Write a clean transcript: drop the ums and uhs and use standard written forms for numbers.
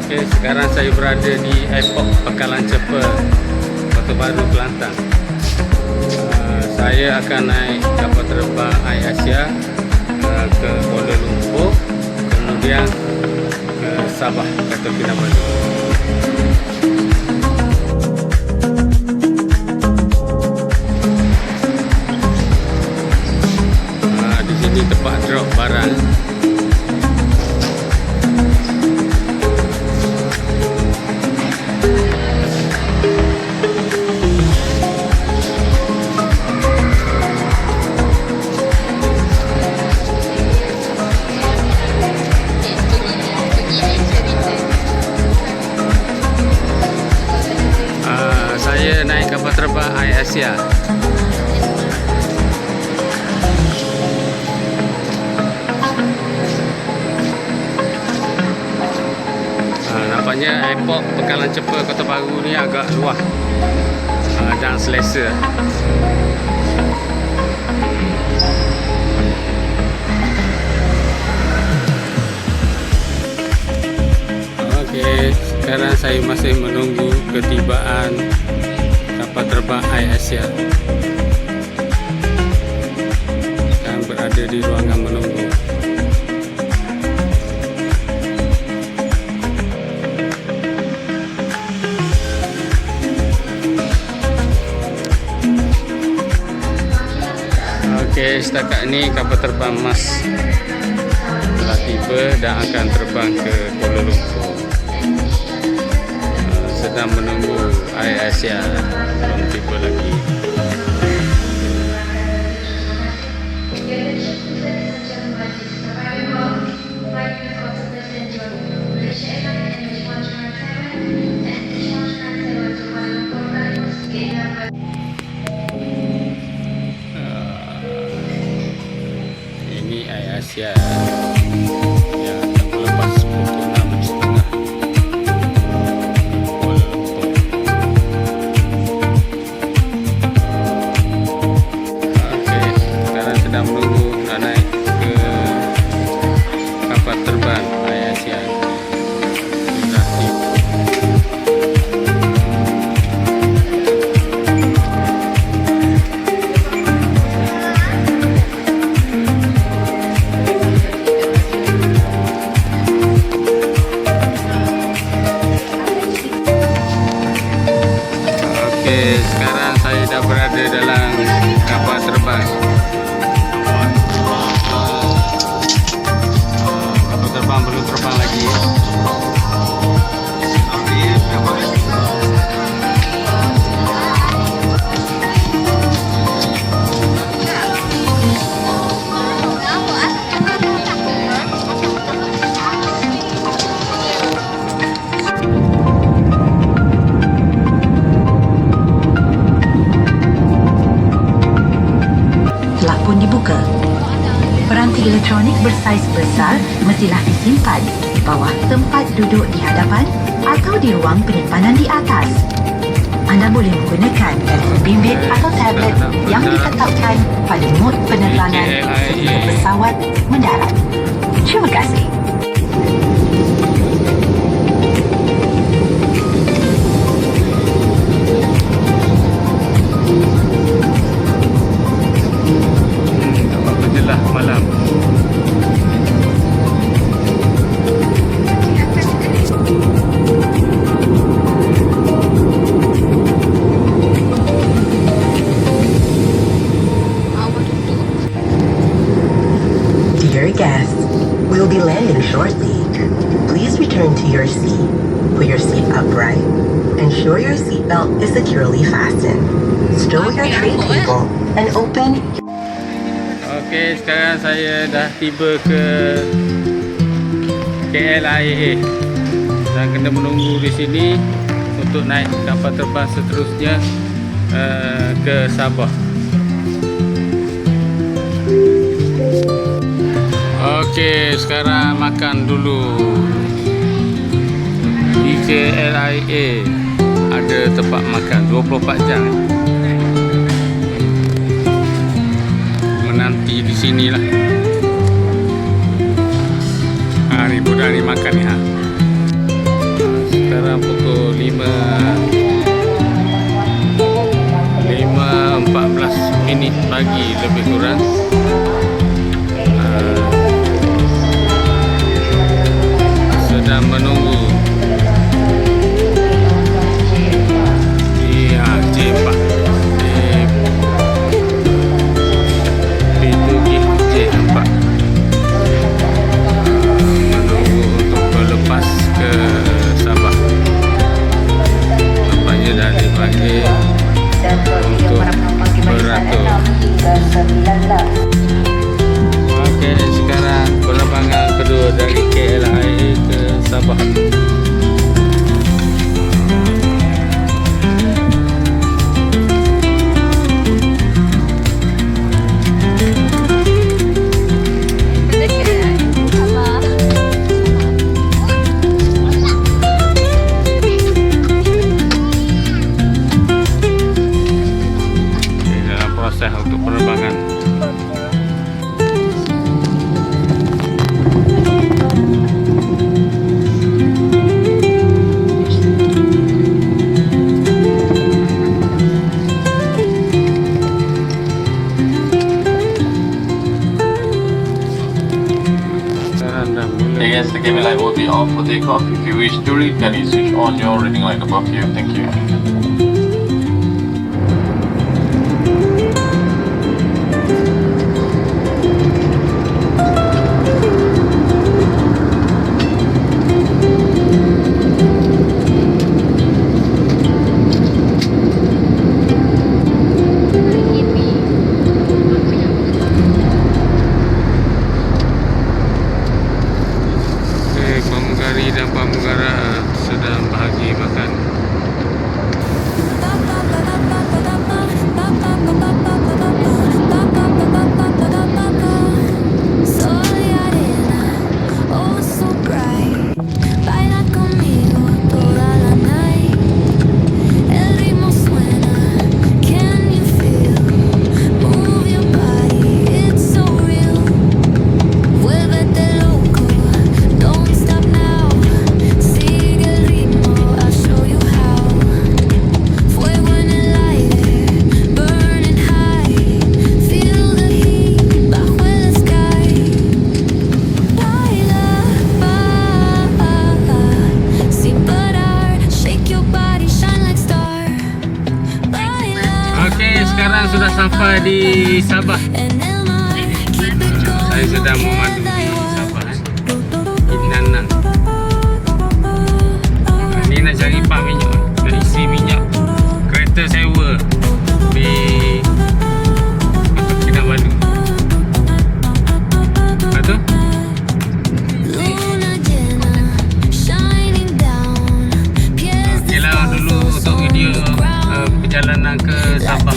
Okay, sekarang saya berada di Airport Pekalan Cepa, Kota Baru, Kelantan. Saya akan naik kapal terbang AirAsia ke Kuala Lumpur, kemudian ke Sabah atau Kinabalu. Di sini tempat drop barang. Saya naik kapal terbang AirAsia. Nampaknya Airport Pekalan Cepa Kota Baru ni agak luas dan selesa. Okey, sekarang saya masih menunggu ketibaan kapal terbang AirAsia. Sekarang berada di ruangan menunggu. Okey, setakat ini kapal terbang MAS telah tiba dan akan terbang ke Kuala Lumpur. Sedang menunggu AirAsia, belum tiba lagi. Ini AirAsia yang akan melepas pukul 6.30 Kuala Lumpur. Okey, sekarang sedang menunggu nak naik ke kapal terbang AirAsia. Sudah tiba. Okey, sekarang saya dah berada dalam kapal terbang. Kapal terbang belum terbang lagi. Telah pun dibuka. Peranti elektronik bersaiz besar mestilah disimpan di bawah tempat duduk di hadapan atau di ruang penyimpanan di atas. Anda boleh menggunakan telefon bimbit atau tablet yang ditetapkan pada mod penerangan sehingga pesawat mendarat. Terima kasih. Nampak menjelah malam. Dear guests, we will be landing shortly. Please return to your seat. Put your seat upright. Ensure your seatbelt is securely fastened. Stow your tray table and open. Okey, sekarang saya dah tiba ke KLIA dan kena menunggu di sini untuk naik kapal terbang seterusnya ke Sabah. Okey, sekarang makan dulu. Di KLIA ada tempat makan 24 jam. Menanti di sinilah. Ni budak ni makan ni ha. sekarang pukul 5.14 minit pagi lebih kurang. Sedang menunggu di J4 di pintu J4, menunggu untuk berlepas ke Sabah. Nampaknya dah dipanggil untuk beratur. Okey, sekarang penerbangan kedua dari KLIA ke Sabah. Dalam proses untuk penerbangan. Yes, the cabin light will be off for takeoff. If you wish to read, can you switch on your reading light above you? Thank you. Pramugari dan pramugara sedang bahagi makan. Soy arena, oh so bright. Baila conmigo toda la night. El ritmo suena, can you feel? Move your body, it's so real. Vuélvete loco, don't stop now. Sigue el ritmo, I'll show you how. Fuego en el aire, burning high. Feel the heat bajo el sky. Baila, sin parar. Shake your body, shine like star. Baila. Okey, sekarang sudah sampai di Sabah. En el mar, keep it going Saya sedang memandu together. di Sabah. Inanang. Ni nak cari pump minyak, nak isi minyak. Kereta sewa di Kota Kinabalu. Lepas tu Luna llena, shining down. Pies okey lah dulu untuk video perjalanan ke Sabah